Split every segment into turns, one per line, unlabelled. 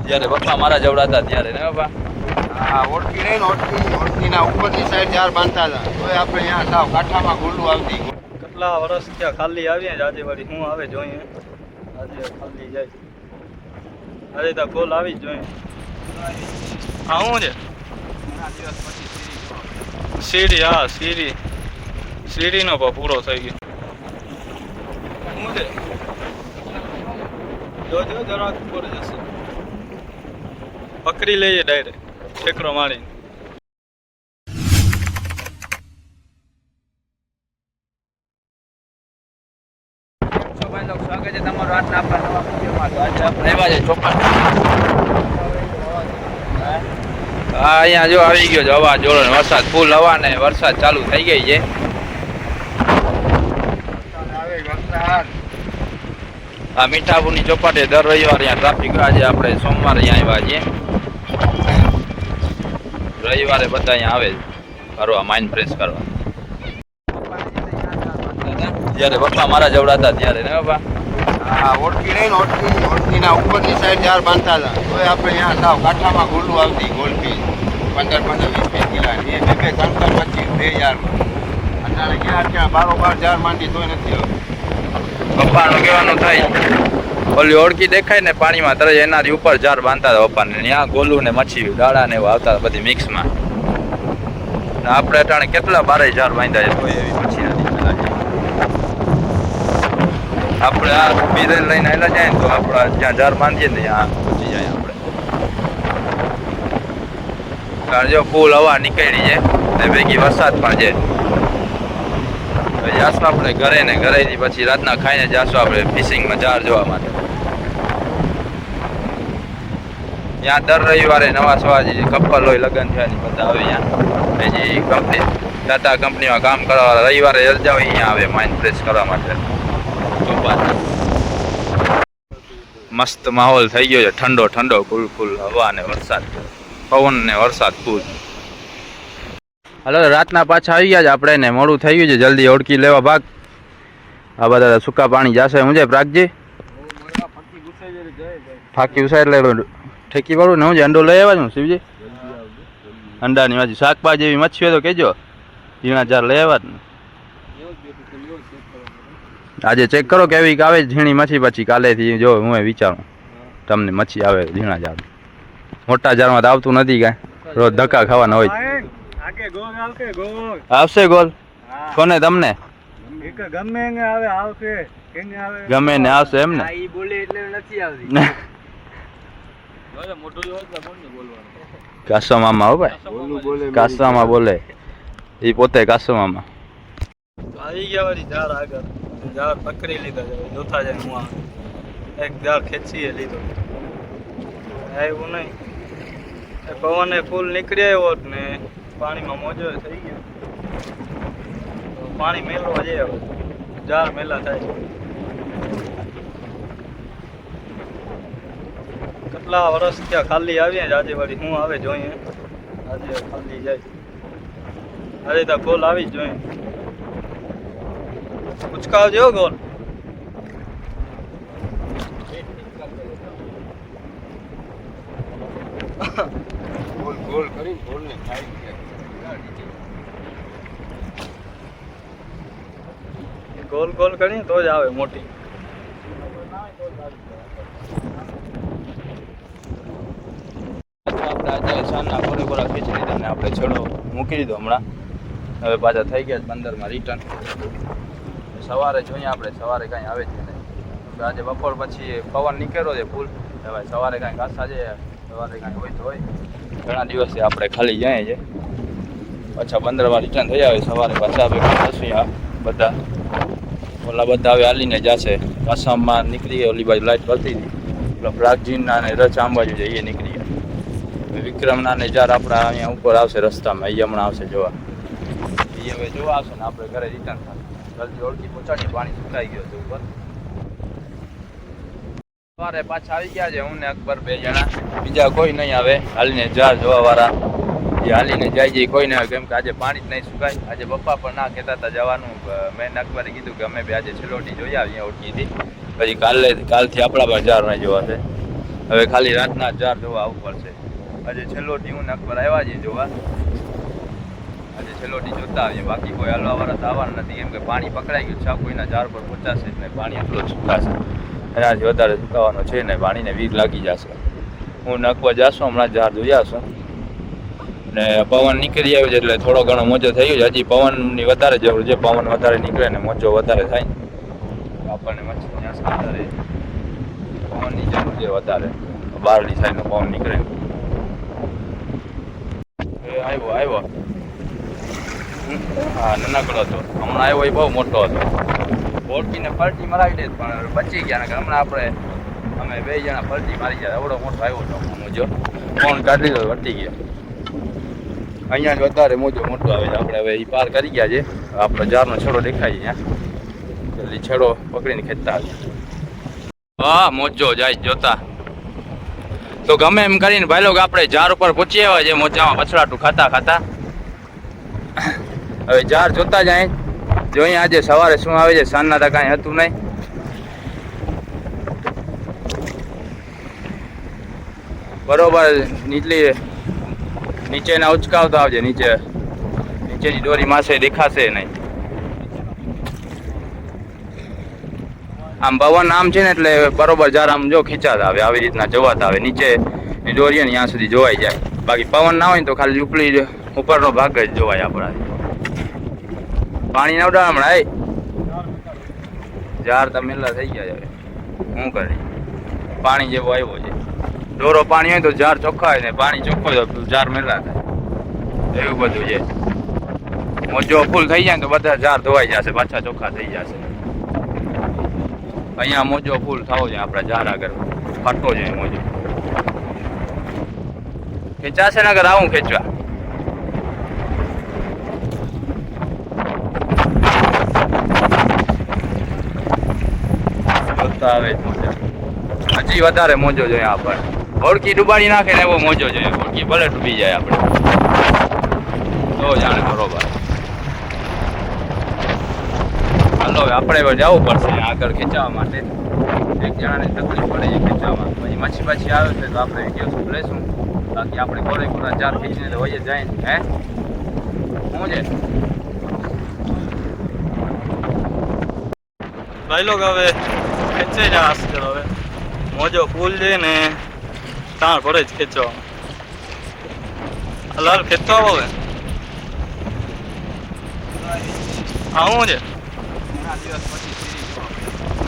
જ્યારે પપ્પા મારા જવડાતા ત્યારે ને પપ્પા.
હા, ઓળખી નહીં ને ઓળખીના ઉપરની સાઈડ ઝાડ બાંધતા હતા તોય આપણે અહીંયા સાવ કાંઠામાં ગુલ્લું આવતી.
કેટલા વર્ષ ત્યાં ખાલી આવીએ જ આજે વળી હું આવે જોઈએ આજે ખાલી જાય આજે તો ગોલ આવી જ જોઈએ. હા શું છે સીડી? હા સીડીનો પણ પૂરો થઈ ગયો. શું છે જોજો જરાક ઉપર જશે પકડી લઈએ ડાયરેક્ટ ઠેકરો મારી.
સ્વાગત છે તમારું આજના આપણા નવા વિડીયોમાં. તો આજે આપણે આવ્યા છે ચોપાટ. હા અહીંયા જો આવી ગયો છે હવા જોડો ને વરસાદ ફૂલ હવા ને વરસાદ ચાલુ થઈ ગઈ છે. આ મીઠાપુરની ચોપાટે દર રવિવારે અહીંયા ટ્રાફિક. આજે આપણે સોમવારે અહીંયા આવ્યા છીએ. રવિવારે બધા અહીંયા આવે ફરવા માઇન્ડ ફ્રેશ કરવા. જ્યારે પપ્પા મારા જવડાતા ત્યારે ને પપ્પા.
હા, ઓળખી નહીં ને ઓળખીના ઉપરની સાઈડ ઝાડ બાંધતા હતા તોય આપણે અહીંયા સાવ કાંઠામાં ગુલ્લું આવતી. ગોલપી 15-20 કિલાની એ 2-3-25 ઝાડમાં અત્યારે ક્યાં બારોબાર ઝાડ માંડી તોય નથી આવતી.
પપ્પાનું કહેવાનું થાય ઓલી ઓળખી દેખાય ને પાણીમાં તરત એનાથી ઉપર ઝાડ બાંધતા હતા પપ્પાને. ત્યાં ગોલું ને મચ્છી દાડા ને એવું આવતા બધી મિક્સમાં. આપણે અટાણે કેટલા બારે ઝાડ બાંધ્યા છે કોઈ એવી મચ્છી નથી. આપણે આ બીરે લઈને આવેલા જાય ને તો આપણા જ્યાં ઝાડ બાંધીએ ને ત્યાં પહોંચી જાય આપણે. કારણ જો ફૂલ હવા નીકળી છે ને ભેગી વરસાદ પણ છે. જાશું આપણે ઘરે ને ઘરેથી પછી રાતના ખાઈને જાશું આપણે ફિશિંગમાં ઝાડ જોવા માટે. ત્યાં દર રવિવારે નવા સવા જે કપલ હોય લગ્ન થયા ની બધા આવે અહીંયા. જે કંપની ટાટા કંપનીમાં કામ કરવા રવિવારે રજા હોય અહીંયા આવે માઇન્ડ ફ્રેશ કરવા માટે. મસ્ત માહોલ થઈ ગયો છે ઠંડો ઠંડો ફૂલ હવા ને વરસાદ પવન ને વરસાદ ફૂલ. હાલો રાતના પાછા આવી ગયા છે આપણે ને મોડું થઈ ગયું છે જલ્દી ઓળખી લેવા ભાગ. આ બધા સૂકા પાણી જશે હું જાય પ્રાગજી ફાંકી ઉસાય એટલે ઠેકી વાળું ને હું અંડો લઈ આવ્યા છું શિવજી. અંડાની માછી શાકભાજી એવી મચ્છી હોય તો કહેજો ઝીણા ચાર લઈ આવ્યા ને. આજે ચેક કરો કેવી આવે ઝીણી મચ્છી પછી કાલેથી જો હું વિચારું તમને મચ્છી આવે ઝીણા ઝાડ. મોટા ઝાડમાં તો આવતું નથી કાંઈ રોજ ધક્કા ખાવાના હોય. આવશે ગોલ કોને તમને ગમે ને આવશે એમ ને. કાસો મામા હો ભાઈ કાસામાં બોલે એ પોતે કાસો મામા.
આવી ગયા વાળી ઝાડ આગળ ઝાડ પકડી લીધા છે જોતા જાય હું એક ઝાડ ખેંચીએ લીધો આવ્યું નહીં. પવને ફૂલ નીકળી આવ્યો ને પાણીમાં મોજો થઈ ગયો પાણી મેલવા જાય હવે ઝાડ મેલા થાય. કેટલા વર્ષ ત્યાં ખાલી આવીએ જ આજે વળી હું આવે જોઈએ આજે ખાલી જાય આજે તો ગોલ આવી જ જોઈએ. ઉચકાવજો ગોલ.
ગોલ કરી ગોલને ખાઈ
ગોલ ગોલ કરીએ તો જ આવે મોટી.
આપણે આજે સાંજના કોરેકોરા ખીચડી લીધા ને આપણે છેડો મૂકી દીધો હમણાં. હવે પાછા થઈ ગયા 15માં રિટર્ન. સવારે જોઈએ આપણે સવારે કાંઈ આવે છે નહીં. આજે બપોર પછી પવન નીકળ્યો છે ફૂલ. હવે સવારે કાંઈ ઘાસા છે સવારે કાંઈ હોય તો હોય. ઘણા દિવસથી આપણે ખાલી જાય છે પાછા 15માં રિટર્ન થઈ આવે. સવારે પાછા આપણે બધા ઓલા બધા હવે હાલીને જશે. આસામમાં નીકળી ગયા ઓલી બાજુ લાઈટ કરતી હતી એટલે પ્રાગજીના ને રચ આંબાજુ છે એ નીકળી ગયા. વિક્રમના ને જાર આપણા અહીંયા ઉપર આવશે રસ્તામાં એ હમણાં આવશે જોવા. એ હવે જોવા આવશે ને આપણે ઘરે રિટર્ન થાય. જલ્દી ઓળખી પહોંચાડી પાણી સુકાઈ ગયું હતું ઉપર. સવારે પાછા આવી ગયા છે હું ને અકબર 2 જણા. બીજા કોઈ નહીં આવે હાલીને જાર જોવા વાળા. એ હાલીને જાય છે કોઈ નહીં આવે કેમ કે આજે પાણી જ નહીં સુકાય. આજે પપ્પા પણ ના કહેતા હતા જવાનું. મેં અકબરે કીધું કે અમે બી આજે છેલોટી જોઈ આવીએ ઓળખીથી. પછી કાલથી આપણા પર જાર નહીં જોવા છે. હવે ખાલી રાતના જાર જોવા આવવું પડશે. આજે છેલ્લો ટી હું અકબર આવ્યા છે જોવા. આજે છેલ્લો ટી જોતા આવીએ, બાકી કોઈ હલવાવાળા તો આવવાના નથી, કેમ કે પાણી પકડાઈ ગયું છે. કોઈના જાર પર પચાશે ને પાણી એટલો જ સુકાશે, એનાથી વધારે સુકાવાનો છે ને. પાણીને વીક લાગી જશે. હું નકવા જાશું હમણાં જાર જોઈ આવશું. ને પવન નીકળી આવ્યો છે એટલે થોડો ઘણો મોજો થઈ ગયો છે. હજી પવનની વધારે જરૂર છે. પવન વધારે નીકળે ને મોજો વધારે થાય આપણને મચ્છી ત્યાં વધારે પવનની જરૂર છે વધારે. બહારની સાઈડનો પવન નીકળે. આવ્યો હા, નાનકડો હતો. હમણાં આવ્યો એ બહુ મોટો હતો. બોટકીને પલટી મરાવી દે પણ બચી ગયા. ને હમણાં અમે 2 જણા પલટી મારી ગયા. એવડો મોટો આવ્યો હતો મોજો. ફોન કાઢી દો, વટી ગયા. અહીંયા જ વધારે મોજો મોટો આવે છે. આપણે હવે એ પાર કરી ગયા છે. આપણો જારનો છેડો દેખાય છે ત્યાં. જલ્દી છેડો પકડીને ખેંચતા આવ્યા. હા, મોજો જાય જોતા. તો ગમે એમ કરીને ભાઈ લોકો આપણે જાર ઉપર પહોંચી આવ્યા છે. મોજામાં પછડાટું ખાતા ખાતા હવે જાર જોતા જાય. જોઈએ આજે સવારે શું આવે છે. સાંજના તો કાંઈ હતું નહીં. બરોબર નીચેના ઉચકાવતા આવજે. નીચેની દોરી માસે દેખાશે નહીં. આમ પવન આમ છે ને એટલે બરોબર જાર આમ જો ખીચાતા આવે, આવી રીતના જોવાતા આવે. નીચે દોરીએ ને ત્યાં સુધી જોવાઈ જાય. બાકી પવન ના હોય ને તો ખાલી ઉપરનો ભાગ જ જોવાય આપણાથી. પાણી ના ઉડાડ હમણાં જાર તો મેલા થઈ ગયા હવે શું કરી. પાણી જેવો આવ્યો છે. ડોરો પાણી હોય તો જાર ચોખ્ખા હોય ને પાણી ચોખ્ખો હોય તો જાર મેલા થાય. એવું બધું છે. મોજો ફૂલ થઈ જાય ને તો બધા જાર ધોવાઈ જશે, પાછા ચોખ્ખા થઈ જશે. અહીંયા મોજો ફૂલ થવો જોઈએ. આપણા જાર આગળ ફાટવો જોઈએ મોજો. ખેંચાશે ને અગર આવું ખેંચવા. આવે હજી વધારે મોજો જોઈએ આપણે. હોડકી ડૂબાડી નાખે ને એવો મોજો જોઈએ. હોડકી ભલે ડૂબી જાય આપણે તો જાણે બરોબર. હાલો હવે આપણે જવું પડશે આગળ ખેંચાવા માટે. એક જણાને તકલીફ પડે છે ખેંચાવામાં. પછી મચ્છી આવે છે તો આપણે વિડીયો લેશું. બાકી આપણે કોરેકોરા જાર ખેંચીને તો વહી જાય ને. હે શું છે
ભાઈ લોકો હવે ખેંચે જ આજકાલ. હવે મોજો ફૂલ છે ને તાણ પડે જ ખેંચવા. લાલ ખેંચવા હવે હા શું છે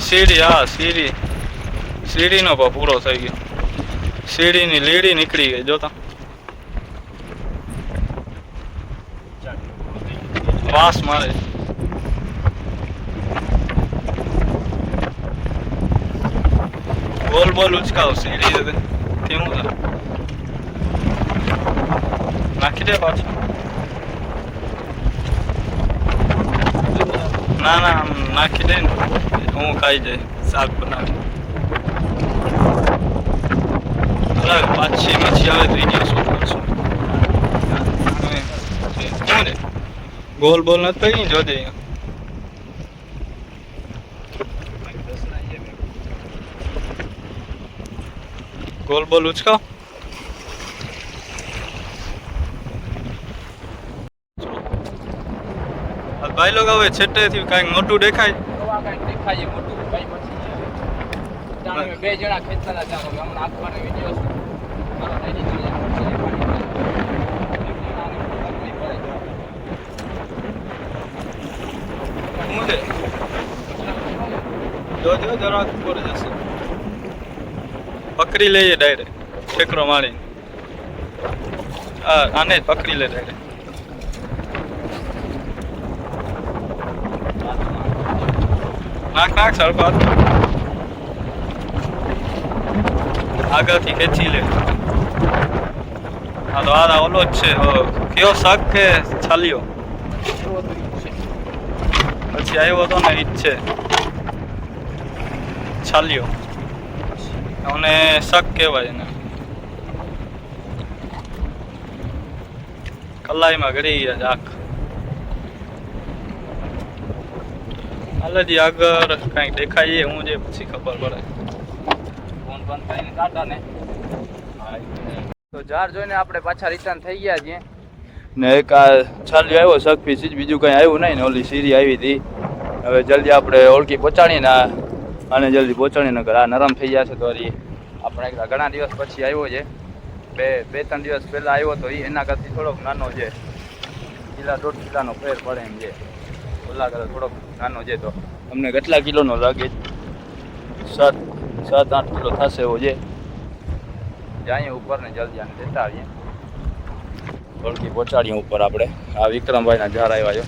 સીડી. હા સીડીનો પણ પૂરો થઈ ગયો. સીડીની લીડી નીકળી ગઈ જોતા. વાસ મારે. બોલ ઉચકાવ સીડી કેવું છે. નાખી દે પાછું. ના નાખી દે ને હું ખાઈ જાય શાક બનાવી. પાછી મચ્છી આવે તો શું કરશું. શું છે ગોલ બોલ નથી પડી જોજે. ગોલ બોલ ઉચકાવ. ભાઈ લોકો હવે છેટેથી કાંઈક મોટું દેખાય.
દેખાય મોટું ભાઈ પછી 2 જણા ખેંચતા હતા. હમણાં આખવાનો વિડીયો
જોજો જરાક ઉપર જશે. પકડી લઈએ ડાયરેક્ટ ઠેકરો મારી. આને જ પકડી લે ડાયરેક્ટ. નાખ સરખો આગળથી ખેંચી લે. હા તો આ ઓલો જ છે. કયો શાક કે છાલ્યો પછી આવ્યો હતો ને ઈ જ છે છાલ્યો. અને શક કહેવાય ને. કલાઈમાં ગળી ગયા આખ. હાલ હજી આગળ કાંઈક દેખાય હું જે પછી ખબર પડે. ફોન
બંધ કરીને કાઢા ને તો જાર જોઈને આપણે પાછા રિટર્ન થઈ ગયા છીએ ને એક આ ચાલ્યો આવ્યો શક પીસ બીજું કંઈ આવ્યું નહીં ને ઓલી સીરી આવી હતી હવે જલ્દી આપણે ઓળખી પહોંચાડીને અને જલ્દી પહોંચાડીને આ નરમ થઈ ગયા છે તો આપણે ઘણા દિવસ પછી આવ્યો છે બે ત્રણ દિવસ પહેલાં આવ્યો તો એના કરતી થોડોક નાનો છે કિલા 1.5 કિલાનો ફેર પડે એમ છે ઓલા કરતાં થોડોક નાનો છે તો તમને કેટલા કિલોનો લાગે 7-8 કિલો થશે એવો છે જાય ઉપર ને જલ્દી આને દેતા આવીએ ઓળખી પહોંચાડીએ ઉપર આપણે આ વિક્રમભાઈના ઝાર આવ્યા છે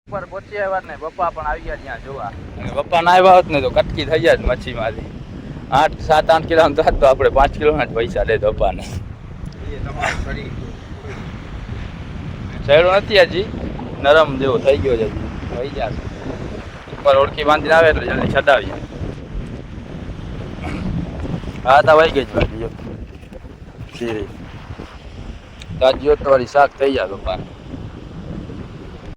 ઉપર પહોંચી આવ્યા ને પપ્પા પણ આવી ગયા ત્યાં જોવા અને પપ્પા ના આવ્યા હોત ને તો કટકી થઈ જાય મચ્છીમાંથી 7-8 કિલોનો થાત તો આપણે 5 કિલોના જ પૈસા દે પપ્પાને સહેડો નથી હજી નરમ જેવો થઈ ગયો છે થઈ જશે ઉપર ઓળખી બાંધીને આવે એટલે જલ્દી છટાવીએ હા તો વહી ગઈ જ બાજુ સીરી તાજી તો વાળી શાક થઈ જાય પપ્પાને